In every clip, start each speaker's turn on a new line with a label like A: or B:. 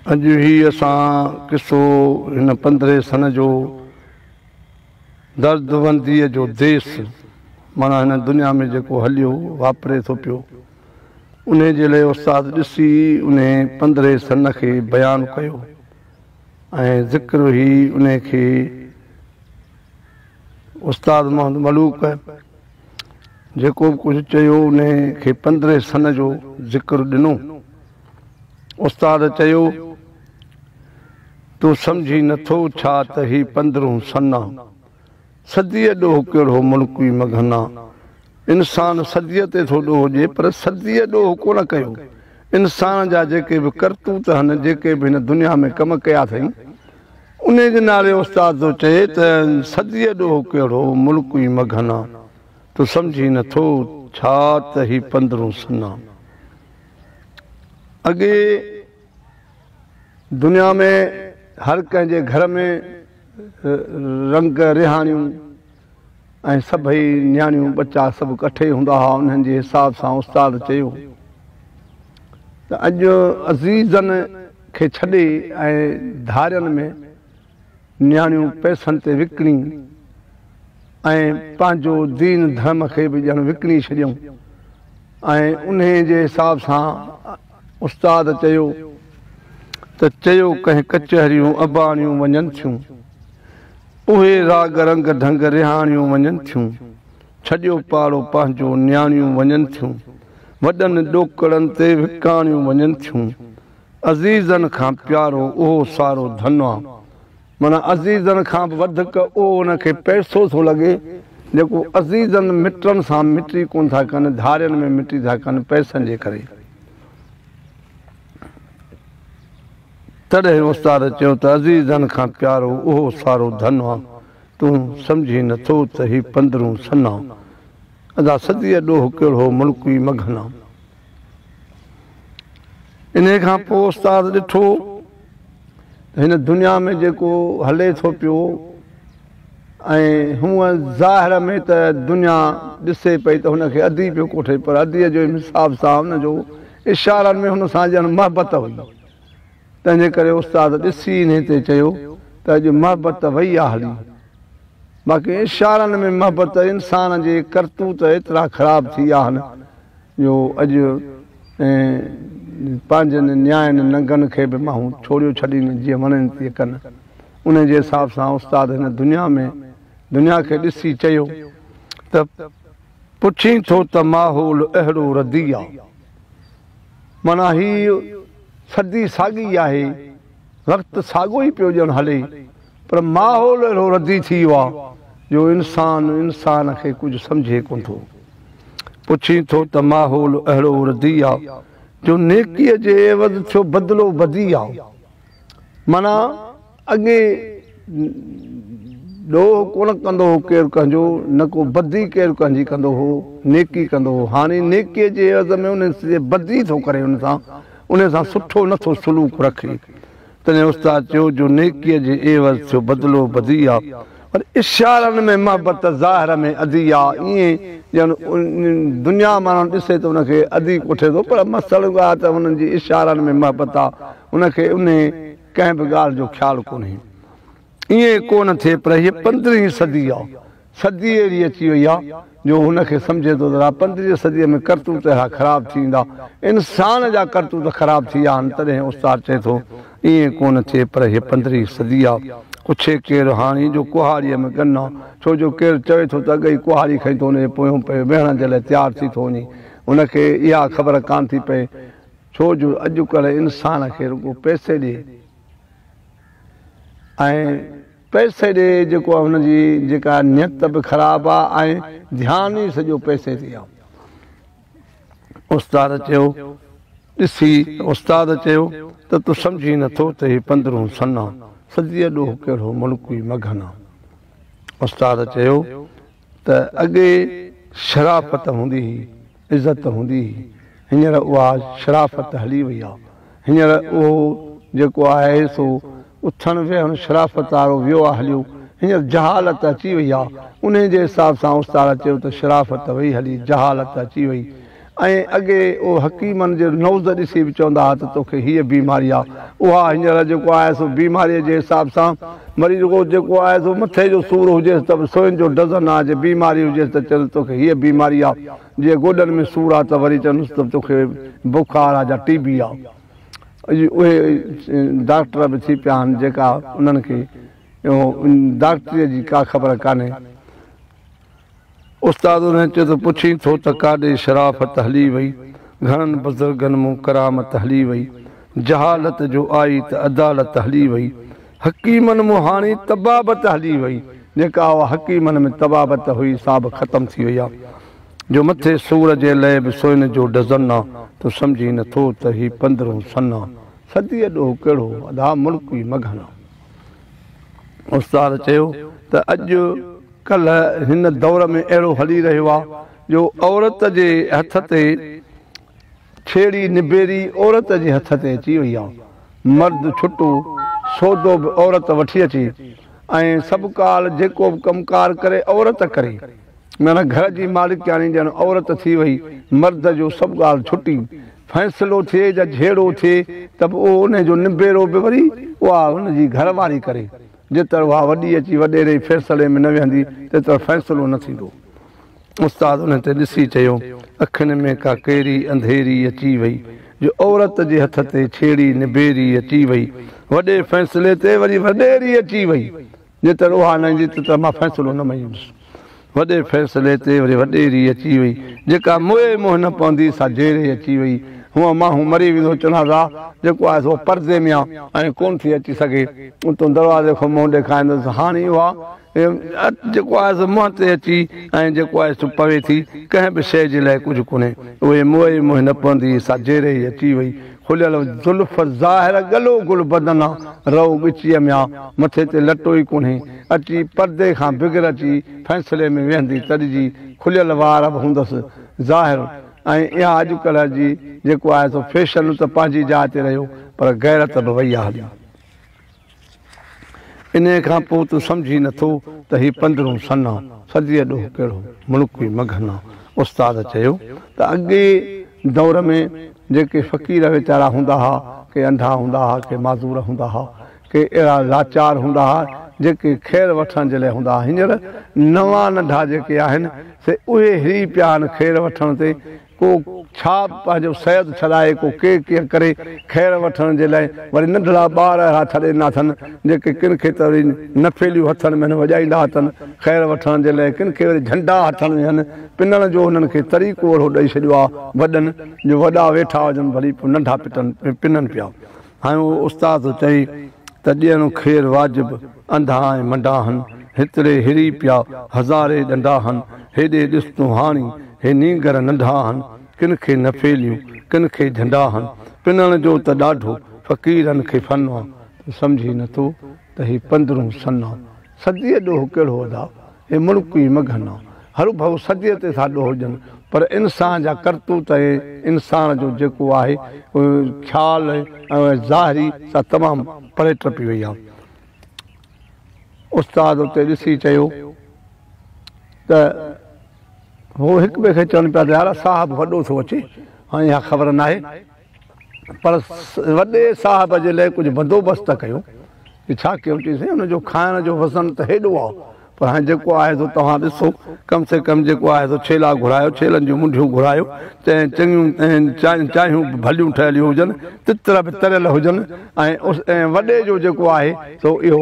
A: अॼु ही असां किसो हिन 15 सन जो दर्दबंदीअ जो देश माना हिन दुनिया में जेको हलियो वापरे थो पियो उन जे लाइ उस्ताद ॾिसी उन 15 सन खे बयानु कयो ऐं ज़िक्र ई उन खे उस्ताद मोहम्मद मलूक जेको कुझु चयो उन खे 15 सन जो ज़िक्र ॾिनो। उस्ताद चयो तूं सम्झी नथो छा त ही 15 सन सदीअ ॾोह कहिड़ो मुल्क ई मगना। इंसान सदीअ ते थो ॾोह ॾिए पर सदीअ ॾोह कोन कयो। इंसान जा जेके बि करतूत आहिनि जेके बि हिन दुनिया में कम कया अथई उन जे नाले उस्ताद थो चए त सदीअ ॾोह कहिड़ो मुल्क ई मगना। तूं सम्झी नथो छा त ही 15 सन। अॻे दुनिया में हर कंहिंजे घर में रंग रिहाणियूं ऐं सभई न्याणियूं बच्चा सभु कठे हूंदा हुआ। उन्हनि जे हिसाब सां उस्ताद चयो त अॼु अज़ीज़नि खे छॾे ऐं धारियुनि में न्याणियूं पैसनि ते विकिणी ऐं पंहिंजो दीन धर्म खे बि ॼण विकिणी छॾियऊं। ऐं उन जे हिसाब सां उस्ताद चयो त चयो कंहिं कचहरियूं अबाणियूं वञनि थियूं उहे राग रंग ढंग रिहाणियूं वञनि थियूं। छॾियो पाड़ो पंहिंजो न्याणियूं वञनि थियूं वॾनि ॾोकड़नि ते विकाणियूं वञनि थियूं। अज़ीज़नि खां प्यारो उहो सारो धन आहे। माना अज़ीज़नि खां बि वधीक उहो उनखे पैसो थो लॻे जेको अज़ीज़नि मिटनि सां मिटी कोन था कनि धारियुनि में मिटी था कनि पैसनि जे करे। तॾहिं उस्ताद चयो त अज़ीज़नि खां प्यारो उहो सारो धन आहे। तूं सम्झी नथो त ही 15 सन अदा सदीअ ॾोह कहिड़ो मुल्क ई मगना। इन खां पोइ उस्ताद ॾिठो हिन दुनिया में जेको हले थो पियो ऐं हूअं ज़ाहिर में त दुनिया ॾिसे पई त हुनखे अधी पियो कोठे पर अधीअ जो हिसाब सां हुनजो इशारनि में हुन सां ॼण मोहबत हुई। तंहिंजे करे उस्ताद ॾिसी इन ते चयो त अॼु मोहबत वई आहे हली। बाक़ी इशारनि में मोहबत इंसान जे करतूत एतिरा ख़राब थी विया आहिनि जो अॼु पंहिंजनि न्यायनि नंगनि खे बि माण्हू छोड़ियो छॾीनि जीअं वञनि थी कनि। उन जे हिसाब सां उस्ताद हिन दुनिया खे ॾिसी चयो त पुछी थो त माहौल अहिड़ो रदी आहे। माना ही सदी साॻी आहे वक़्तु साॻियो ई पियो ॼण हले पर माहौल अहिड़ो रदी थी वियो आहे जो इंसान खे कुझु सम्झे कोन थो। पुछी थो त माहौल अहिड़ो रदी आहे जो नेकीअ जे एवज़ थियो बदिलो बदी आहे। माना अॻे ॾोह कोन कंदो हो केरु कंहिंजो न को बदी केरु कंहिंजी कंदो हो नेकी कंदो हो। हाणे नेकीअ जे एवज़ में उन बदी थो करे उन सां सुठो नथो सलूक रखे। तॾहिं उस्ताद चयो जो नेकीअ जे एवज़ थियो बदिलो बदी आहे पर इशारनि में मोहबत ज़ाहिर में अधी आहे। ईअं ॼण दुनिया माण्हू ॾिसे त उनखे अधी कोठे थो पर मसइलो आहे त उन्हनि जी इशारनि में मोहबत आहे उनखे उन कंहिं बि ॻाल्हि जो ख़्यालु कोन्हे। ईअं कोन थिए पर हीअ 15 सदी आहे। सदी अहिड़ी अची वई आहे जो हुनखे सम्झे थो त 15 सदीअ में करतूत अहिड़ा ख़राब थींदा इंसान जा करतूत ख़राब थी विया आहिनि। तॾहिं उस्ताद चए थो ईअं कोन थिए पर हीअ 15 सदी आहे। पुछे केरु हाणे जो कुहाड़ीअ में गन आहे छो जो केरु चवे थो त अॻई कुहाड़ी खई थो हुनजे पोयों पए वेहण जे लाइ तयारु थी थो वञे हुनखे इहा ख़बर कान थी पए छो जो अॼुकल्ह इंसान खे रुॻो पैसे ॾिए ऐं पैसे ॾे जेको आहे हुनजी जेका नियत बि ख़राबु आहे ऐं ध्यानु ई सॼो पैसे ते आहे। उस्ताद चयो ॾिसी उस्ताद चयो त तूं सम्झी नथो त ही 15 सन सदीअ ॾोह कहिड़ो मुल्क ई मगना। उस्ताद चयो त अॻे शराफ़त हूंदी हुई इज़त हूंदी हुई हींअर उहा शराफ़त हली वई आहे। हींअर उहो जेको आहे सो उथणु वेहणु शराफ़त वारो वियो आहे हलियो। हींअर जहालत अची वई आहे उन जे हिसाब सां उस्ताद चयो त शराफ़त वई हली जहालत अची वई ऐं अॻे उहो हकीमनि जो नौज़ ॾिसी बि चवंदा हुआ त तोखे हीअ बीमारी आहे उहा हींअर जेको आहे सो बीमारीअ जे हिसाब सां वरी जेको आहे सो मथे जो सूरु हुजेसि त सुईनि जो डज़न आहे जे बीमारी हुजेसि त चवनि तोखे हीअ बीमारी आहे जीअं गोॾनि में सूरु आहे त वरी चवंदुसि त तोखे बुखार आहे या टीबी आहे उहे डॉक्टर बि थी पिया आहिनि जेका उन्हनि खे डॉक्टरीअ जी का ख़बर कान्हे उस्ताद उन चयो त पुछी थो त काॾे शराफ़त हली वई घणनि बुज़ुर्गनि मूं करामत हली वई जहालत जो आई त अदालत हली वई हकीमनि मूं हाणे तबाबत हली वई जेका उहा हकीमनि में तबाबत हुई सा बि ख़तमु थी वई आहे जो मथे सूर जे लाइ बि सुहिन जो डज़न आहे तो सम्झी नथो त हीउ 15 सन आहे सदीअ ॾोह कहिड़ो अदा मुल्क ई मगन आहे उस्ताद चयो त अॼु कल्ह हिन दौर में अहिड़ो हली रहियो आहे जो औरत जे हथ ते छेड़ी निबेरी औरत जे हथ ते अची वई आहे मर्द छुटो सौदो बि औरत वठी अचे ऐं सभु काल जेको बि कमकार करे औरत करे माना घर जी मालिकाणी ॼण औरत थी वई मर्द जो सभु ॻाल्हि छुटी फ़ैसिलो थिए या झेड़ो थिए त बि उहो उनजो निबेरो बि वरी उहा हुनजी घरवारी करे जेतिरो उहा वॾी अची वॾेरे फ़ैसिले में न वेहंदी तेतिरो फ़ैसिलो न थींदो उस्ताद उन ते ॾिसी चयो अखियुनि में का कहिड़ी अंधेरी अची वई जो औरत जे हथ ते छेड़ी निबेरी अची वई वॾे फ़ैसिले ते वरी वॾेरी अची वई जेतिरो उहा न ईंदी त मां फ़ैसिलो न मञींदुसि वॾे फ़ैसिले ते वरी वॾेरी अची वई जेका मोए मोह न पवंदी सा जेरे अची वई हूअं माण्हू मरी वेंदो चवंदा हुआ जेको आहे सो परदे में आहे ऐं कोन थी अची सघे उतां दरवाज़े खां मुंहुं ॾेखारींदुसि हाणे उहा जेको आहे सो मुंहं ते अची ऐं जेको आहे सो पवे थी कंहिं बि शइ जे लाइ कुझु कोन्हे उहे मोए मोह न पवंदी सा जेरे ई अची वई खुलियल ज़ुल्फ़ ज़ाहिर गलो गुल बदन आहे रओ ॻिचीअ में आहे मथे ते लटो ई कोन्हे अची परदे खां बिगर अची फ़ैसिले में वेहंदी तॾहिं खुलियल वार बि हूंदसि ज़ाहिर ऐं इहा अॼुकल्ह जी जेको आहे सो फैशन त पंहिंजी जाइ ते रहियो पर गैरत बि वई आहे इन खां पोइ तूं सम्झी नथो त हीउ 15 सन आहे सदीअ ॾोह कहिड़ो मुल्क ई मगन आहे उस्ताद चयो त अॻे दौर में जेके फ़क़ीर वीचारा हूंदा हुआ के अंधा हूंदा हुआ के माज़ूर हूंदा हुआ के अहिड़ा लाचार हूंदा हुआ जेके ख़ैर वठण जे लाइ हूंदा हुआ हींअर नवां नंढा जेके आहिनि से उहे हिरी पिया आहिनि ख़ैर वठण ते को छा पंहिंजो सिहत छॾाए को कीअं करे ख़ैर वठण जे लाइ वरी नंढड़ा ॿार अहिड़ा छॾे ॾिना अथनि जेके किन खे त वरी नफ़ेलियूं हथनि में वॼाईंदा अथनि ख़ैर वठण जे लाइ किन खे वरी झंडा हथनि में आहिनि पिनण जो हुननि खे तरीक़ो अहिड़ो ॾेई छॾियो आहे वॾनि जो वॾा वेठा हुजनि भली नंढा पिननि पिया हाणे उहो उस्ताद चई त ॾियणु ख़ैर वाजिबु अंधा ऐं मंडा आहिनि हितरे हिरी पिया हज़ारे ॾंडा आहिनि हेॾे ॾिस तूं हाणी हे नींगर नंढा आहिनि किन खे नफ़ेलियूं किन खे झंडा आहिनि पिनण जो त ॾाढो फ़क़ीरनि खे फन आहे सम्झी नथो त हीउ 15 सन आहे सदीअ ॾोह कहिड़ो अदा हे मुल्क ई मगन आहे हर भाऊ सदीअ ते था ॾोह हुजनि पर इंसान जा करतूत इंसान जो जेको आहे ख़्याल ऐं ज़ाहिरी सां तमामु परे टपी वई आहे उस्ताद उते ॾिसी चयो त हो हिक ॿिए खे चवनि पिया त यार साहब वॾो थो अचे हाणे इहा ख़बर न आहे पर वॾे साहब जे लाइ कुझु बंदोबस्तु कयो की छा कयूं चईसीं हुनजो खाइण जो वज़न त हेॾो आहे पर हाणे जेको आहे सो तव्हां ॾिसो कम से कम जेको आहे सो छेला घुरायो छेलनि जूं मुंडियूं घुरायो चङियूं चाहियूं भलियूं ठहियलियूं हुजनि तितर बि तरियल हुजनि ऐं वॾे जो जेको आहे सो इहो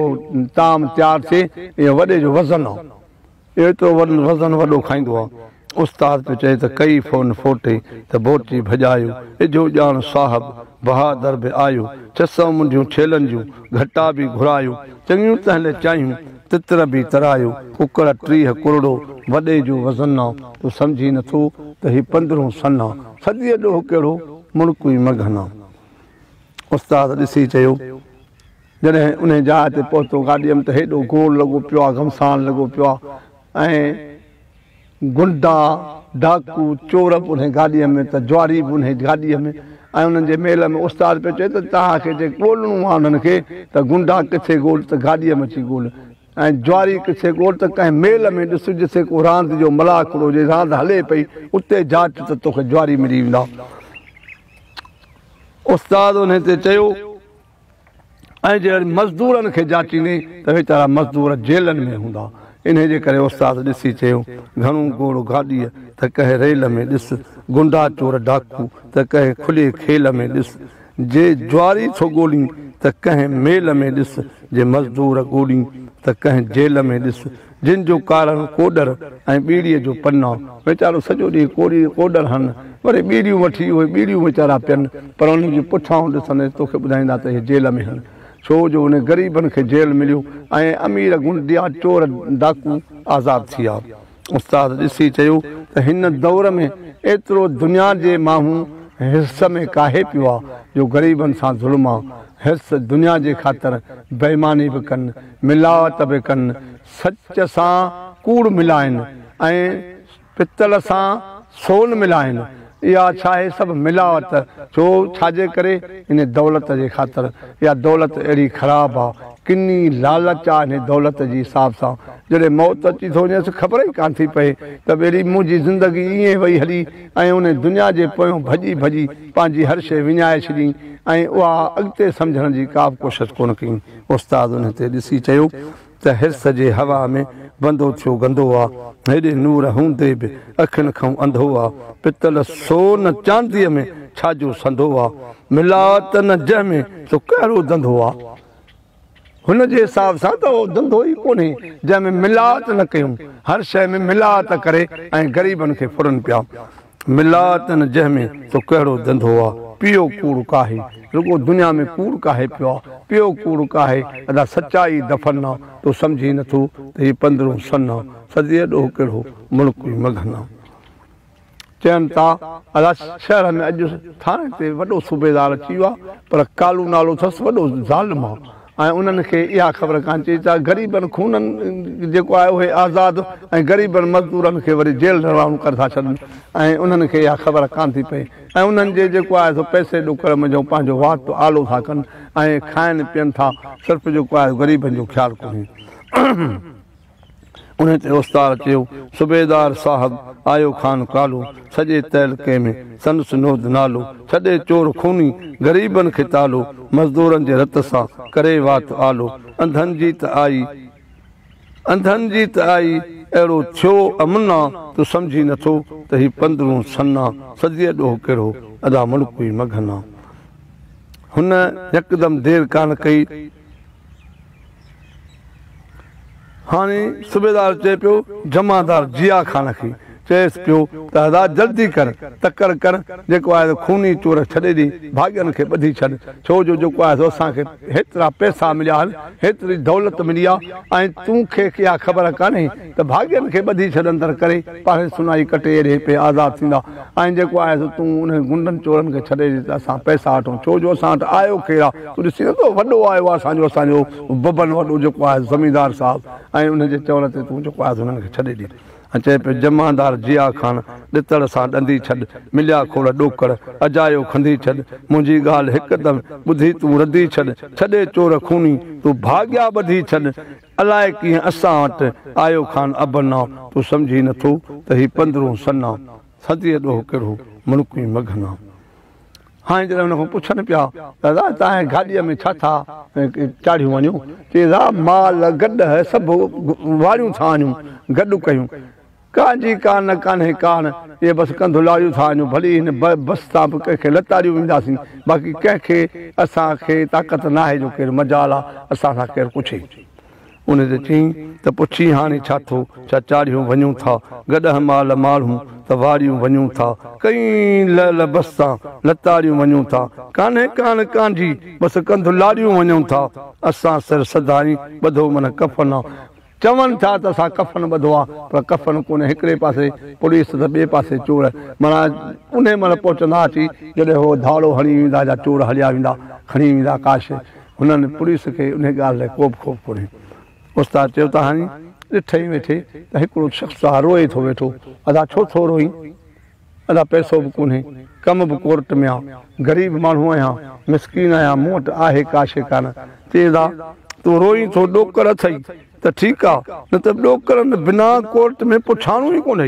A: ताम तयारु थिए इहो वॾे जो वज़न आहे एतिरो वज़न वॾो खाईंदो आहे उस्ताद पियो चए त कई फ़ोन फोटे त बोटी भॼायो इजो ॼाण साहब बहादुर बि आयो 600 मुंडियूं छेलनि जूं घटा बि घुरायो चङियूं तहले चाहियूं तितर बि तरायो कुकड़ 30 कुरड़ो वॾे जो वज़न आहे तूं सम्झी नथो त हीउ 15 सन आहे सदीअ ॾोह कहिड़ो मुल्क ई मगन आहे उस्ताद ॾिसी चयो जॾहिं उन जाइ ते पहुतो गाॾीअ में त हेॾो गोल लॻो पियो आहे घमसान लॻो पियो आहे ऐं गुंडा डाकू चोर बि उन गाॾीअ में त जुआरी बि उन गाॾीअ में ऐं उन्हनि जे मेल में उस्ताद पियो चए त तव्हांखे जे ॻोल्हणो आहे उन्हनि खे त गुंडा किथे ॻोल्ह त गाॾीअ में अची ॻोल्ह ऐं ज्वारी किथे ॻोल्ह त कंहिं मेल में ॾिस जिथे को रांदि जो मलाखड़ो हुजे रांदि हले पई उते जाच त तोखे ज्वारी मिली वेंदा। उस्ताद उन ते चयो ऐं जे मज़दूरनि खे जाचींदे त वीचारा मज़दूर जेलनि में हूंदा। इन जे करे उस्ताद ॾिसी चयो घणो घोड़ो गाॾीअ त कंहिं रेल में ॾिस, गुंडा चोर डाकू त कंहिं खुले खेल में ॾिस, जे ज्वारी थो ॻोल्हीं त कंहिं मेल में ॾिस, जे मज़दूर ॻोल्हीं त कंहिं जेल में ॾिस, जिन जो कारण कोडर ऐं ॿीड़ीअ जो पन्ना। वीचारो सॼो ॾींहुं कोडर हन वरी ॿीड़ियूं वठी उहे ॿीड़ियूं वीचारा पियनि पर उन्हनि जी पुठियां ॾिसंदे तोखे ॿुधाईंदा त इहे जेल में हन। छो जो उन ग़रीबनि खे जेल मिलियो ऐं अमीर गुंडिया चोर डाकू आज़ादु थी विया। उस्ताद ॾिसी चयो त हिन दौर में एतिरो दुनिया जे माण्हू हिस में काहे पियो आहे जो ग़रीबनि सां ज़ुल्म आहे। हिस दुनिया जे ख़ातिर बेईमानी बि कनि, मिलावट बि कनि, सच सां कूड़ मिलाइनि ऐं पितल सां सोन मिलाइनि। इहा छा आहे सभु मिलावट। छो छाजे करे इन दौलत जे ख़ातिर। इहा दौलत अहिड़ी ख़राबु आहे, किनी लालच आहे हिन दौलत जी हिसाब सां। जॾहिं मौत अची थो वञे ख़बर ई कान थी पए त अहिड़ी मुंहिंजी ज़िंदगी ईअं वई हली ऐं उन दुनिया जे पोयों भॼी भॼी पंहिंजी हर शइ विञाए छॾी ऐं उहा अॻिते सम्झण जी का बि कोशिशि कोन कई। उस्ताद उन ते ॾिसी चयो त हिर्स जे हवा में बंदो थियो गंदो आहे, हेॾे नूर हूंदे बि अखियुनि खां अंधो आहे, पितल सोन चांदीअ में छाजो संदो आहे, मिलावट न जंहिं में तो कहिड़ो धंधो आहे। हुन जे हिसाब सां त उहो धंधो ई कोन्हे जंहिंमें मिलावट न कयूं, हर शइ में मिलावट करे ऐं ग़रीबनि खे फुरनि पिया। मिलावट न जंहिंमें तो कहिड़ो धंधो आहे, पियो कूड़ काहे, रुगो दुनिया में कूड़ काहे पियो आहे, पियो कूड़ काहे, अदा सचाई दफ़न आहे, तो सम्झी नथो त हीअ 15 सन आहे, सदीअ ॾोह कहिड़ो मुल्क ई मगन आहे। चवनि था अदा शहर में अॼु थाणे ते वॾो सूबेदार अची वियो आहे पर कालू नालो अथसि, वॾो ज़ालिम आहे ऐं उन्हनि खे इहा ख़बर कान चई त ग़रीबनि खूननि जेको आहे उहे आज़ादु ऐं ग़रीबनि मज़दूरनि खे वरी जेल रवानो करे था छॾनि ऐं उन्हनि खे इहा ख़बर कान थी पए ऐं उन्हनि जे जेको आहे सो पैसे ॾुकड़ में जो पंहिंजो वात आलो था कनि ऐं खाइनि पीअनि था, सिर्फ़ु जेको आहे ग़रीबनि जो ख़्यालु कोन्हे। उन ते उस्ताद चयो सूबेदार साहिबु आयो खान कालो, सॼे तहलके में संदसि नोद नालो, छॾे चोर खूनी ग़रीबनि खे तालो, मज़दूरनि जे रत सां करे वात आलो, अंधनि जी त आई अहिड़ो थियो अमना, तूं सम्झी नथो त हीअ 15 सन्ना, सदीअ ॾोह कहिड़ो अदा मुल्क ई मगन आहे। हुन यकदमि देरि कान कई, हाणे सूबेदार चए पियो जमादार जिया ख़ान खे चएसि पियो त अदा जल्दी कर, तकड़ कर, जेको आहे खूनी चोर छॾे ॾे, भाॻियनि खे ॿधी छॾ। छो जो जेको आहे असांखे हेतिरा पैसा मिलिया आहिनि, हेतिरी दौलत मिली आहे ऐं तूंखे इहा ख़बर कान्हे त भाॻियनि खे ॿधी छॾ अंदरि करे पाणे सुनाई कटे हेॾे पे आज़ादु थींदा ऐं जेको आहे तूं उन गुंडनि चोरनि खे छॾे ॾे त असां पैसा वठूं। छो जो असां वटि आयो केरु आहे, तूं ॾिसी नथो वॾो आयो आहे असांजो बबन वॾो जेको आहे ज़मींदार साहिबु ऐं उनजे चवण ते तूं जेको आहे हुननि खे छॾे ॾे। ऐं चए पियो जमादार जिया ख़ान ॾितड़ सां ॾंदी छॾ, मिलिया खोड़ ॾोकड़ अजायो खंदी छॾ, मुंहिंजी ॻाल्हि हिकदमि ॿुधी तूं रधी छॾ, छॾे चोर खूनी तूं भाॻिया ॿधी छॾ, अलाए कीअं असां वटि आयो ख़ान अबना, तूं सम्झी नथो त हीअ 15 सन्ना, सदीअ ॾोह कहिड़ो मुल्क ई मगन आहे। हाणे जॾहिं हुन खां पुछनि पिया दादा तव्हांजे गाॾीअ में छा था चाढ़ियूं वञो, चए माल गॾ सभु वारियूं था वञूं, गॾु कयूं, कांजी कान कान्हे कान, इहे बसि कंधुलारियूं था वञूं, भली हिन बस सां बि कंहिंखे लतारियूं वेंदासीं, बाक़ी कंहिंखे असांखे ताक़त न आहे जो केरु मजाल आहे असां सां केरु पुछे। उन ते चई त पुछी हाणे छा थो, छा चाढ़ियूं वञूं था, गॾ माल माण्हू त वारियूं वञूं था, कई लल बस सां लतारियूं वञूं था, कान्हे कान कांजी बसि कंधुलारियूं वञूं था, असां सिर सदाई ॿधो मन कफ़न आहे। चवनि था त असां कफ़न ॿधो आहे पर कफ़न कोन्हे, हिकिड़े पासे पुलिस त ॿिए पासे चोर, माना उन महिल पहुचंदा अची जॾहिं उहो धाड़ो हणी वेंदा या चोर हलिया वेंदा खणी वेंदा काश, हुननि पुलिस खे उन ॻाल्हि लाइ को बि ख़ौफ़ कोन्हे। उस्ताद चयो त हाणे ॾिठे ई वेठे त हिकिड़ो शख़्स आहे रोए थो वेठो, अदा छो थो रोई, अदा पैसो बि कोन्हे, कम बि कोर्ट में आहे, ग़रीब माण्हू आहियां, मिसकीन आहियां, मूं वटि आहे का शइ कान, चए तूं रोई थो ॾोकड़ अथई, त ठीकु आहे, न त ॾोकरनि बिना कोर्ट में पुछाणो ई कोन्हे।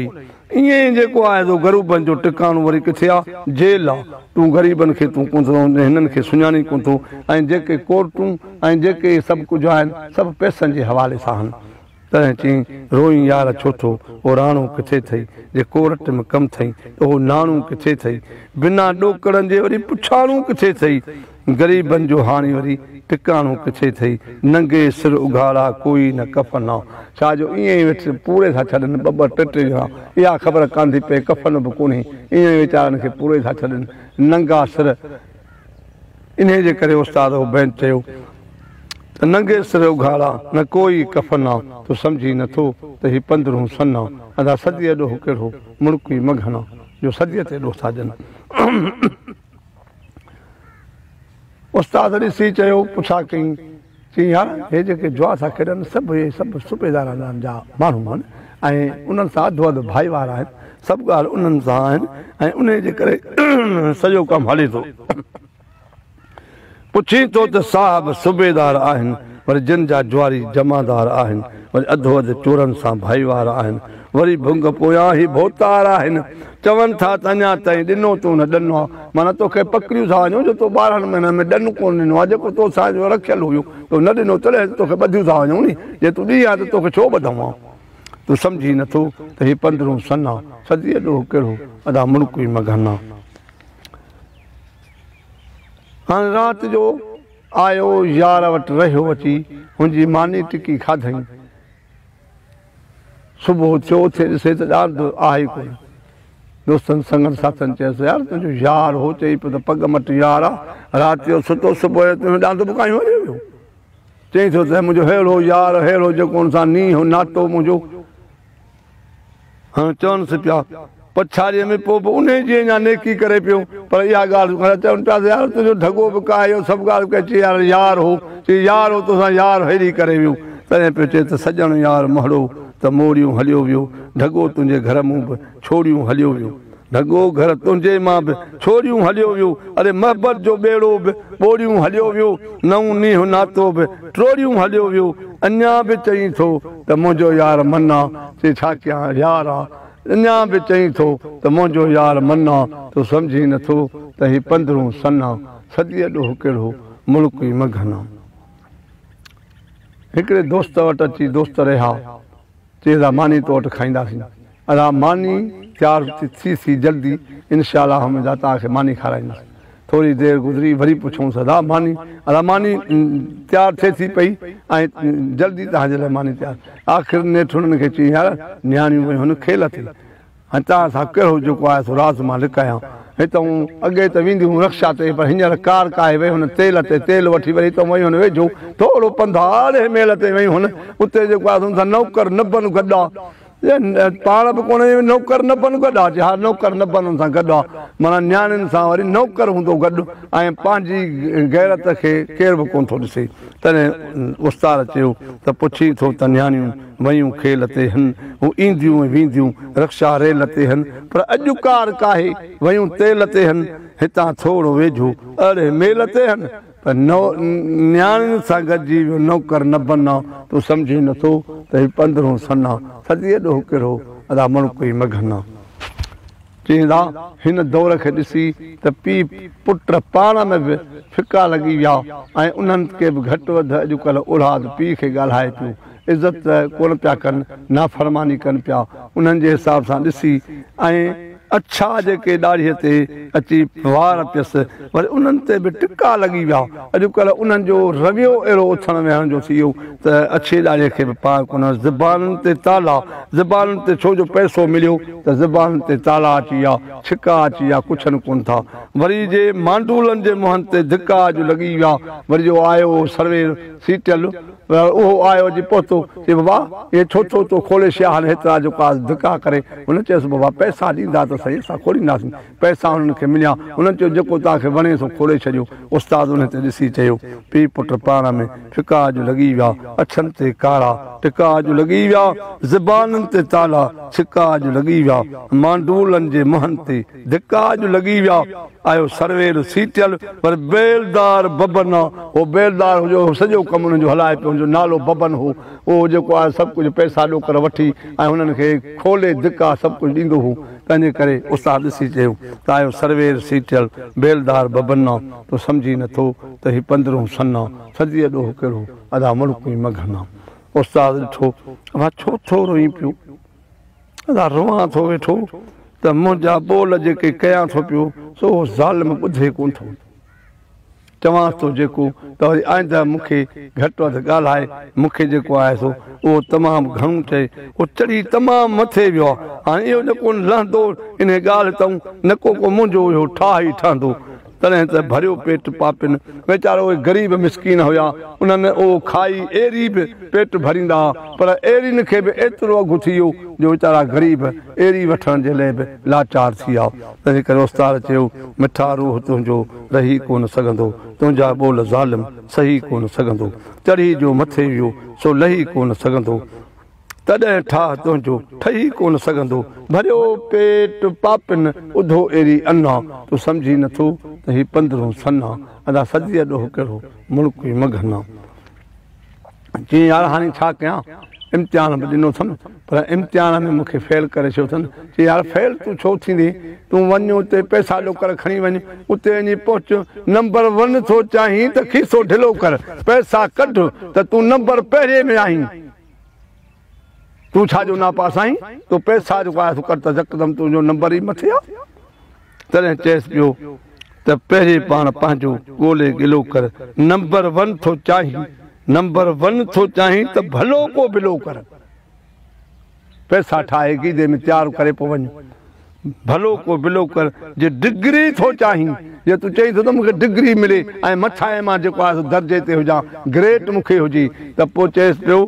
A: ईअं ई जेको आहे सो ग़रीबनि जो टिकाणो वरी किथे आहे, जेल आहे। तूं ग़रीबनि खे तूं कोन थो, हिननि खे सुञाणी कोन थो। ऐं जेके कोर्टूं ऐं जेके सभु कुझु आहिनि सभु पैसनि जे हवाले सां आहिनि। तॾहिं चई रोई यार छो थो, उहो राणो किथे अथई, जे कोर्ट में कमु अथई त उहो नाणो किथे अथई, बिना ॾोकरनि जे वरी पुछाणो किथे अथई, ग़रीबनि जो हाणे वरी टिकाणो किथे अथई, नंगे सिर उघाड़ा कोई न कफ़न आहे। छा जो ईअं ई वेठि पूरे था छॾनि, ॿ ॿ टे टे ॼणा, इहा ख़बर कान थी पए कफ़न बि कोन्हे, ईअं ई वीचारनि खे पूरे था छॾनि नंगा सिर। इन जे करे उस्ताद बैन चयो त नंगे सिर उघाड़ा न कोई कफ़न आहे, तूं सम्झी नथो त हीउ 15 सन आहे, अदा सदीअ ॾोहो कहिड़ो मुड़की मघन आहे जो सदीअ ते ॾोह था ॾियनि। उस्ताद ॾिसी चयो, पुछा कई, चई यार हे जेके जुआ था खेॾनि सभु इहे सभु सूबेदार जा माण्हू आहिनि ऐं उन्हनि सां अधु अधु भाईवार आहिनि, सभु ॻाल्हि उन्हनि सां आहिनि ऐं उन जे करे सॼो कमु हले थो। पुछी थो त साहिब सूबेदार आहिनि, वरी जिन जा जुआरी जमादार आहिनि, वरी अधो अधु चोरनि सां भाईवार आहिनि, वरी भुंग पोयां ई भोतार आहिनि। चवनि था त अञा ताईं ॾिनो तूं न ॾिनो आहे, माना तोखे पकड़ियूं था वञूं जो तो 12 महीननि में ॾनु कोन ॾिनो आहे, जेको तो सां रखियलु हुयो तो न ॾिनो तॾहिं तोखे ॿधियूं था वञूं नी, जे तूं ॾी आहे त तोखे छो ॿधूं आहे। तूं सम्झी नथो त हीउ 15 सन आहे, सदीअ ॾोह कहिड़ो अदा मुड़की मघन आहे। हाणे राति जो आयो यार वटि रहियो अची, हुनजी मानी टिकी खाधई। सुबुह थियो उथे ॾिसे त ॾाढो आहे कोन। दोस्तनि संगनि साथनि चयसि यार तुंहिंजो यार हो, चई पियो त पग मट यार आहे, राति जो सुतो सुबुह जो तुंहिंजो ॾाढो बुकायूं हली वियो। चई थो त मुंहिंजो अहिड़ो यार, अहिड़ो जेको हुन सां नींहुं नातो मुंहिंजो। हाणे चवनिसि पिया पछाड़ीअ में पोइ बि उन जी अञा नेकी करे पियो, पर इहा ॻाल्हि चवनि पिया यार तुंहिंजो ढगो बि कायो, सभु ॻाल्हि कई। चई यार यार हो, चई यार हो तोसां यार हेड़ी करे वियो। तॾहिं पियो चए त सॼण यार महड़ो त मोड़ियूं हलियो वियो, ढगो तुंहिंजे घर मूं बि छोड़ियूं हलियो वियो, ढगो घर तुंहिंजे मां बि छोड़ियूं हलियो वियो। अरे मोहबत जो ॿेड़ो बि ॿोड़ियूं हलियो वियो, नऊं नींहुं नातो बि ट्रोड़ियूं हलियो वियो। अञा बि चई थो त मुंहिंजो यार मना, चई छा कयां यार आहे, अञा बि चई थो त मुंहिंजो यार मना, तूं सम्झी नथो त हीउ 15 सन आहे, सदीअ ॾोह कहिड़ो मुड़की मघन आहे। हिकिड़े दोस्त वटि अची दोस्त रहिया, चई ता मानी तो वटि खाईंदासीं। अदा मानी तयारु थी जल्दी, इनशाला हमदा तव्हांखे मानी खाराईंदासीं। थोरी देरि गुज़री वरी पुछूंसि अदा मानी, अदा मानी तयारु थिए थी पई ऐं जल्दी तव्हांजे लाइ मानी तयारु। आख़िर नेठि हुननि खे चई यार नियाणियूं हुन खेल थी, ऐं तव्हां सां कहिड़ो जेको आहे सो राज़ मां लिकायां। हितां अॻे त वेंदियूं रक्षा ते, पर हींअर कार काए वई हुन तेल ते, तेल वठी वरी हितां वई हुन वेझो थोरो पंधाड़े मेल ते वई हुन, उते जेको आहे हुन सां नौकर नबन गॾु आहे, पाण बि कोन्हे नौकर नबन गॾु आहे। हा नौकर नबन हुन सां गॾु आहे, माना नियाणियुनि सां वरी नौकर हूंदो गॾु, ऐं पंहिंजी गैरत खे केरु बि कोन थो ॾिसे। तॾहिं उस्ताद चयो त पुछी थो त नियाणियूं वयूं खेल ते हन, हू ईंदियूं ऐं वेंदियूं रक्षा रेल ते हन, पर अॼु कार काहे वयूं तेल ते हन, हितां थोरो वेझो अड़े मेल ते हन, पर नियाणियुनि सां गॾिजी वियो नौकर नबन आहे। तूं सम्झी नथो त हीउ 15 सन आहे, सदीअ ॾोह कहिड़ो अदा मुड़की मघन आहे। चईंदा हिन दौर खे ॾिसी त पीउ पुट पाण में बि फिका लॻी विया, ऐं उन्हनि खे बि घटि वधि अॼुकल्ह औलाद पीउ खे ॻाल्हाए पियो, इज़त कोन पिया कनि, नाफ़रमानी कनि पिया उन्हनि जे हिसाब सां ॾिसी। ऐं अच्छा जेके ॾाढ़ीअ ते अची वार पियसि, वरी उन्हनि ते बि टिका लॻी विया। अॼुकल्ह उन्हनि जो रवियो अहिड़ो उथण वेहण जो थी वियो त अछे ॾाढ़ीअ खे बि पार कोन, ज़बानुनि ते ताला, ज़बानुनि ते छो जो पैसो मिलियो त ज़बानुनि ते ताला अची विया, छिका अची विया, पुछनि कोन था। वरी जे मांडूलनि जे मुंहनि ते धिका जो लॻी विया, वरी जो आयो सर्वे सीटियल उहो आयो अची पहुतो, चई बाबा इहे छो छो तो खोले छा हाणे हेतिरा जेका धिका करे। हुन चयसि बाबा पैसा ॾींदा त त सही असां खोलींदासीं पैसा हुननि खे मिलिया हुननि चयो जेको तव्हांखे वणे सो खोले छॾियो उस्ताद हुन ते ॾिसी चयो पीउ पुट पाण में फिका जो लॻी विया अछनि ते कारा टिका जो लॻी विया ज़बाननि ते ताला छिका जो लॻी विया मांडूलनि जे मुंहंनि ते धिका जो लॻी विया आयो सरवेर सीटियल पर बेलदार बबन आहे उहो बेलदार हुजो सॼो कमु हुनजो हलाए पियो हुनजो नालो बबन हो उहो जेको आहे सभु कुझु पैसा ॾोकर वठी ऐं हुननि खे खोले धिका सभु कुझु ॾींदो हो तंहिंजे करे उस्ताद ॾिसी चयो त आयो सरवेर सीटियल बेलदार बबन आहे तूं सम्झी नथो त हीउ 15 सन आहे सदीअ ॾोह कहिड़ो अदा मुल्क ई मघन आहे उस्ताद ॾिठो अवा छो थो रोई पियो अदा रोआं थो वेठो त मुंहिंजा बोल जेके कयां थो पियो सो ज़ालिम ॿुधे कोन थो चवांसि थो जेको त वरी आईंदा मूंखे घटि वधि ॻाल्हाए मूंखे जेको आहे सो उहो तमामु घणो चए उहो चढ़ी तमामु मथे वियो आहे हाणे इहो जेको लहंदो इन ॻाल्हि अथऊं न को मुंहिंजो इहो ठाह ई ठहंदो तॾहिं त भरियो पेट पापिन वीचारा उहे ग़रीब मिसकीन हुया उन्हनि उहो खाई अहिड़ी बि पेट भरींदा हुआ पर अहिड़ियुनि खे बि एतिरो अघु थी वियो जो वीचारा ग़रीब अहिड़ी वठण जे लाइ बि लाचार थी विया तंहिंजे करे उस्ताद चयो मिठा रूह तुंहिंजो रही कोन सघंदो तुंहिंजा ॿोल ज़ालिम सही कोन सघंदो चढ़ी जो मथे वियो सो लही कोन सघंदो तॾहिं ठाह तुंहिंजो ठही कोन सघंदो भरियो पेट पापिन उधो अहिड़ी अना तूं सम्झी नथो त हीउ 15 सन आहे अदा सदीअ ॾोह कहिड़ो मुल्क ई मघन आहे चई यार हाणे छा कयां इम्तिहान बि ॾिनो अथमि पर इम्तिहान में मूंखे फेल करे छॾियो अथनि चई यार फेल तूं छो थींदी तूं वञ उते पैसा ॾोकर खणी वञ उते वञी पहुच नंबर 1 थो चाहीं त खीसो ढिलो कर पैसा कढ त तूं नंबर पहिरें में आहीं तूं छाजो नापास आहीं तूं पैसा जेको आहे कर त यकदमि तुंहिंजो नंबर ई मथे आहे तॾहिं चएसि पियो त पहिरीं पाण पंहिंजो ॻोल्हे गिलो कर नंबर 1 थो चाहीं नंबर 1 थो चाहीं त भलो को बिलो कर पैसा ठाहे गीदे में तयारु करे पोइ वञ भलो को बिलो कर जे डिग्री थो चाहीं जे तूं चईं थो त मूंखे डिग्री मिले ऐं मथां मां जेको आहे दर्जे ते हुजां ग्रेड मूंखे हुजे त पोइ चएसि पियो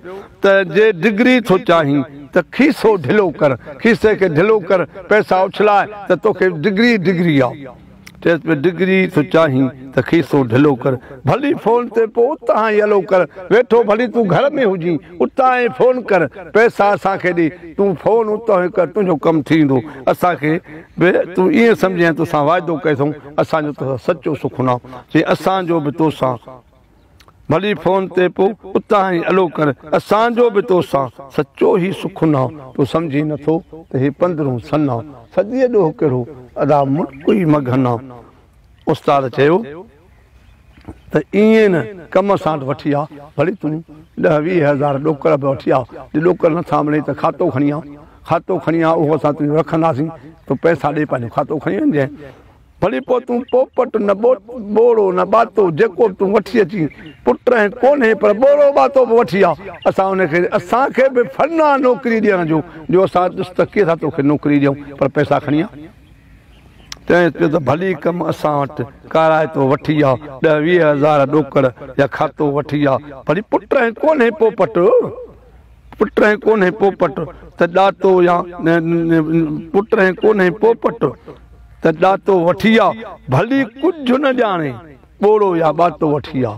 A: त जे डिग्री थो चाहीं त खीसो ढिलो कर खीसे खे ढिलो कर पैसा उछलाए त तोखे डिग्री आहे चएसि पियो डिग्री थो चाहीं त खीसो ढिलो कर भली फोन ते पोइ उतां ई हलो कर वेठो भली तूं घर में हुजी उतां ई फोन कर पैसा असांखे ॾे तूं फोन उतां ई कर तुंहिंजो कमु थींदो असांखे तूं ईअं सम्झे तोसां वाइदो कयोसीं असांजो तोसां सचो सुख न चई असांजो बि तोसां भली फोन ते पोइ उतां ई हलो कर असांजो बि तोसां सचो ई सुख न तूं सम्झी नथो त हीउ 15 सन आहे सदीअ ॾोह कहिड़ो अदा मुल्क ई मघन आहे उस्ताद चयो त ईअं न कम सां वठी आ भली तूं 10-20 हज़ार ॾोकर बि वठी आ जे ॾोकर नथा मिले त खातो खणी आ उहो असां तुंहिंजो रखंदासीं तूं पैसा ॾे पंहिंजो खातो खणी वञजांइ भली पोइ तूं पोपट न ॿोड़ो न ॿातो जेको बि तूं वठी अची पुट ऐं कोन्हे पर ॿोड़ो ॿातो बि वठी आ असां उनखे असांखे बि फन आहे नौकिरी ॾियण जो असां ॾिस त कीअं था तोखे नौकिरी ॾियूं पर पैसा खणी आ चएसि पियो त भली कमु असां वटि काराए थो वठी आ 10-20 हज़ार ॾोकर या खातो वठी आ भली पुट ऐं कोन्हे पोपट त ॾातो या पुट ऐं कोन्हे पोपट त ॾातो वठी आ भली कुझु न ॼाणे ॿोड़ो या ॿातो वठी आ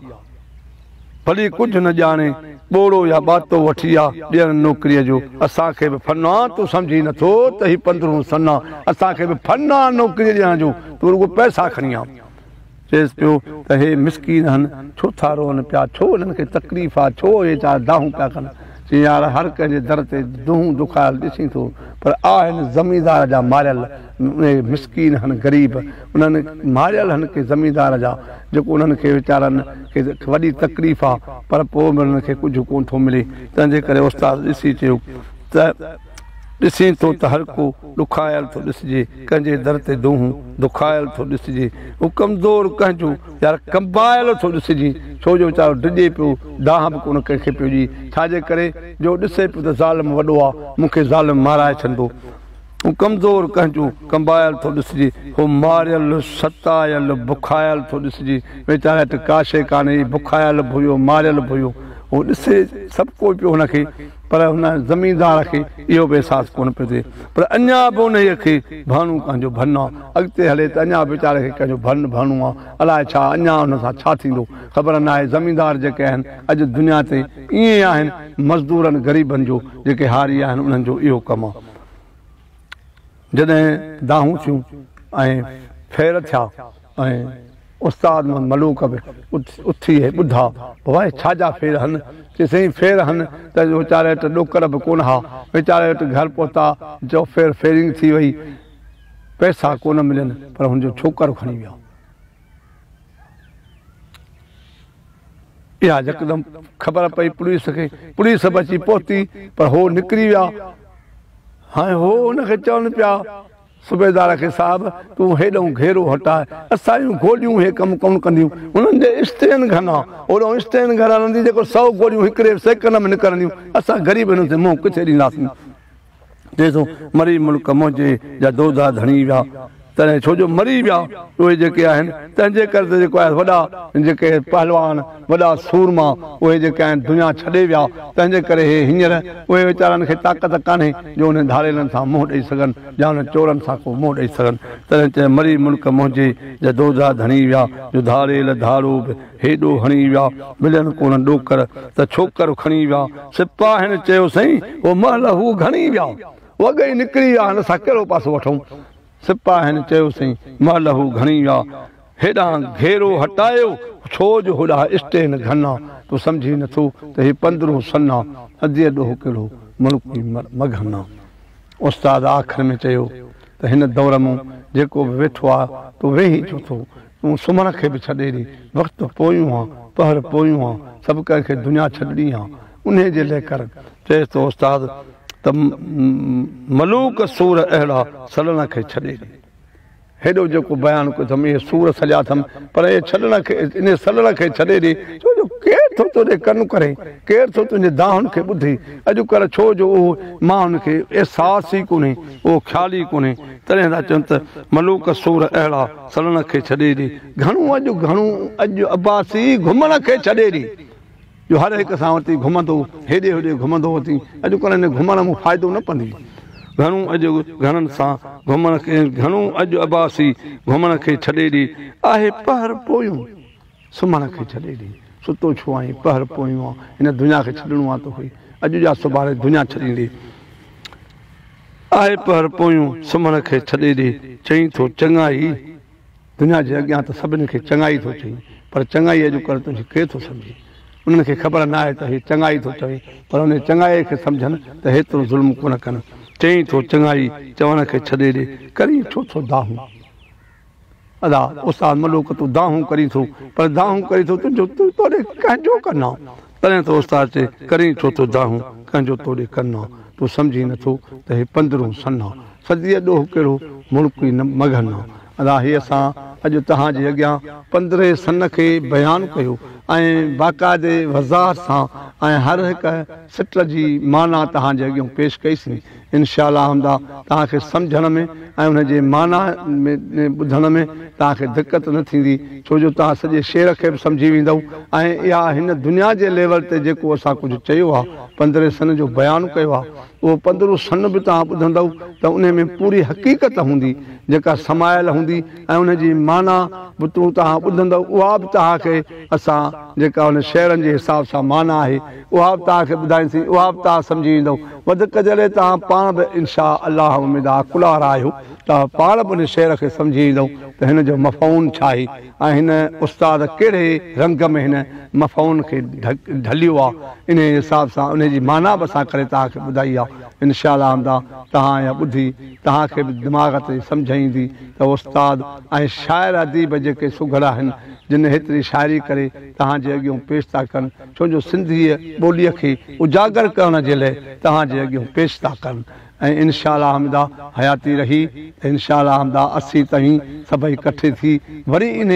A: भली कुझु न ॼाणे ॿोड़ो या ॿातो वठी आ ॾियण नौकिरीअ जो असांखे बि फन आहे तूं सम्झी नथो त हीउ 15 सन आहे असांखे बि फन आहे नौकिरी ॾियण जो तूं रुॻो पैसा खणी आ चएसि पियो त हे मिसकीन आहिनि छो था रोअनि पिया छो हिननि खे तकलीफ़ आहे छो हे छा दाहूं पिया कनि चई यार हर कंहिंजे दर ते दूं दुखायल ॾिसी थो पर आहिनि ज़मींदार जा मारियल मिसकीन आहिनि ग़रीब उन्हनि मारियल आहिनि के ज़मींदार जा जेको उन्हनि खे वीचारनि खे वॾी तकलीफ़ आहे पर पोइ बि उन्हनि खे कुझु कोन थो मिले तंहिंजे करे उस्ताद ॾिसी चयो त ॾिसी थो त हर को ॾुखायल थो ॾिसिजे कंहिंजे दर ते दूं दुखायल थो ॾिसिजे हू कमज़ोर कंहिंजो यार कंबायल थो ॾिसिजे छो जो वीचारो डिॼे पियो दाह बि कोन कंहिंखे पियो ॾिए छाजे करे जो ॾिसे पियो त ज़ालिम वॾो आहे मूंखे ज़ालिम माराए छॾंदो हू कमज़ोर कंहिंजो कंबायल थो ॾिसिजे हू मारियल सतायल बुखायल थो ॾिसिजे वीचारे वटि का शइ कान्हे बुखायल बि हुयो मारियल बि हुयो हू ॾिसे सभु कोई पियो हुनखे पर हुन ज़मीनदार खे इहो बि अहसासु कोन पियो थिए पर अञा बि उन खे भरणो कंहिंजो भरणो आहे अॻिते हले त अञा वीचारे खे कंहिंजो भरणो आहे अलाए छा अञा हुन सां छा थींदो ख़बर न आहे ज़मीनदार जेके आहिनि अॼु दुनिया ते ईअं आहिनि मज़दूरनि ग़रीबनि जो जेके हारी आहिनि उन्हनि जो इहो कमु आहे जॾहिं दाहूं थियूं ऐं फेर थिया ऐं उस्ताद मलूक बि उथी ॿुधा भाई छाजा फेर हन चई साईं फेर हन त वीचारे वटि ॾोकर बि कोन हा वीचारे वटि घर पहुता जो फेरिंग थी वई पैसा कोन मिलनि पर हुनजो छोकिरो खणी विया इहा यकदमि ख़बर पई पुलिस खे पुलिस बि अची पहुती पर हो निकिरी विया हाणे हो हुनखे चवनि पिया सूबेदार खे साहिबु तूं हेॾो घेरो हटाए असां गोलियूं हे कमु कोन कंदियूं हुननि जे स्टेन घना ओॾो स्टेन घर हलंदी जेको 100 गोलियूं हिकिड़े सेकंड में निकिरंदियूं असां ग़रीब हिननि ते मुंहुं किथे ॾींदासीं ॾिसो मरी मुल्क मौजे जा दोधा धणी विया तॾहिं छो जो मरी विया उहे जेके आहिनि तंहिंजे करे त जेको आहे वॾा जेके पहलवान वॾा सूरमा उहे जेके आहिनि दुनिया छॾे विया तंहिंजे करे हे हींअर उहे वीचारनि खे ताक़त कान्हे जो उन धारेलनि सां मुंहुं ॾेई सघनि या उन चोरनि सां को मुंहुं ॾेई सघनि तॾहिं चए मरी मुल्क मौजे जा दोधा धणी विया जो धारेल धारो बि हेॾो हणी विया मिलनि कोन ॾोकर त छोकिरो खणी विया सिपाहिनि चयो साईं उहो महल हू घणी विया वॻई निकिरी विया हिन सां कहिड़ो पासो वठूं सिपाहिनि चयो साईं महल हू घणी विया हेॾां घेरो हटायो छो जो होॾा स्टेन घना तूं सम्झी नथो त हे 15 सन्ना अधीअ ॾोहो कहिड़ो मुल्क मघना उस्ताद आख़िर में चयो त हिन दौर में जेको बि वेठो आहे तूं वेही छो थो तूं सुम्हण खे बि छॾे ॾे वक़्तु पोयूं आहे पहर पोयूं आहे सभु कंहिंखे दुनिया छॾणी आहे उन जे लाइ कर चएसि थो उस्ताद त मलूक सूर अहिड़ा सलण खे छॾे ॾे हेॾो जेको बयानु कयो इहे सूर सॼा अथमि पर इहे छॾण खे इन सलण खे छॾे ॾे छो जो केरु थो तुंहिंजे कन करे केरु थो तुंहिंजे दाहुनि खे ॿुधे अॼुकल्ह छो जो उहो माण्हुनि खे अहसास ई कोन्हे उहो ख़्याल ई कोन्हे तॾहिं था चवनि त मलूक सूर अहिड़ा सलण खे छॾे ॾे घणो अॼु अब्बासी घुमण खे छॾे ॾे जो हर हिक सां वरिती घुमंदो हेॾे होॾे घुमंदो वरिती अॼुकल्ह हिन घुमण में फ़ाइदो न पवंदी घणो अॼु घणनि सां घुमण खे घणो अॼु अब्बासी घुमण खे छॾे ॾे आहे पहर पोयूं सुम्हण खे छॾे ॾे सुतो छो आहीं पहर पोयूं आहे हिन दुनिया खे छॾिणो आहे तोखे अॼु जा सुभाणे दुनिया छॾींदी आहे पहर पोयूं सुम्हण खे छॾे ॾे चई थो चङाई दुनिया जे अॻियां त सभिनी खे चङाई थो चई पर चङाई अॼुकल्ह तुंहिंजी केरु थो सम्झे उन्हनि खे ख़बर न आहे त हे चङाई थो चवे पर उन चङाई खे सम्झनि त हेतिरो ज़ुल्म कोन कनि चई थो चङाई चवण खे छॾे ॾे करी छो थो दाहूं अदा उस्ताद मलूक तूं दाहूं करी थो पर दाहूं करी थो तुंहिंजो तोड़े कंहिंजो कना तॾहिं त उस्ताद चए करी छो थो दाहूं कंहिंजो तोड़े कना तूं सम्झी नथो त हे 15 सन्ना सदीअ ॾोह कहिड़ो मुल्क ई न मघना अदा हे असां अॼु तव्हांजे अॻियां 15 सन खे बयानु कयो ऐं बाक़ाइदे वज़ाहत सां ऐं हर हिकु सिट जी माना तव्हांजे अॻियां पेश कईसीं इनशाअल्लाह हमदा तव्हांखे सम्झण में ऐं हुनजे माना में ॿुधण में तव्हांखे दिक़त न थींदी छो जो तव्हां सॼे शेर खे बि सम्झी वेंदव ऐं इहा हिन दुनिया जे लेवल ते जेको असां कुझु चयो आहे 15 सन जो बयानु कयो आहे उहो 15 सन बि तव्हां ॿुधंदव त उन में पूरी हक़ीक़त हूंदी जेका समायल हूंदी ऐं उनजी माना बि तव्हां ॿुधंदव उहा बि तव्हांखे असां जेका हुन शेरनि जे हिसाब सां माना आहे उहा बि तव्हांखे ॿुधाईंदी उहा बि तव्हां सम्झी वेंदव वधीक जॾहिं तव्हां पाण बि इनशा अलाह उमेद कुलार आहियो तव्हां पाण बि उन शेर खे सम्झी ईंदव त हिन जो मफ़हूम छा आहे ऐं हिन उस्ताद कहिड़े रंग में हिन मफ़हूम खे ढलियो आहे इन हिसाब सां उनजी माना बि असां करे तव्हांखे ॿुधाई आहे इनशाअल्लाह तव्हां इहा ॿुधी तव्हांखे बि दिमाग़ ते सम्झ ईंदी त उस्ताद ऐं शाइर अदीब जेके सुघड़ आहिनि जिन हेतिरी शाइरी करे तव्हांजे अॻियां पेश था कनि छो जो सिंधीअ ॿोलीअ खे उजागर करण जे लाइ तव्हांजे अॻियां पेश था कनि ऐं इनशाअल्लाह हमदा हयाती रही इनशाअल्लाह हमदा 80 ताईं सभई इकठे थी वरी इन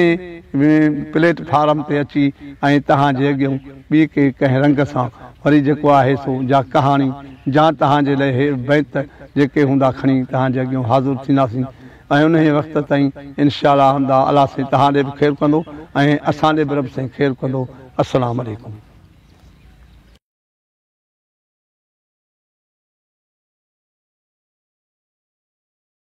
A: प्लेटफार्म ते अची ऐं तव्हांजे अॻियां ॿी कंहिं रंग सां वरी जेको आहे सो जा कहाणी जा तव्हांजे लाइ हे बैत जेके हूंदा खणी तव्हांजे अॻियां हाज़िर थींदासीं ऐं उन वक़्त ताईं इनशाअल्लाह हमदा अलाह साईं तव्हां ॾे बि ख़ैरु कंदो ऐं असां ॾे बि रब साईं ख़ैरु कंदो अस्सलामु अलैकुम।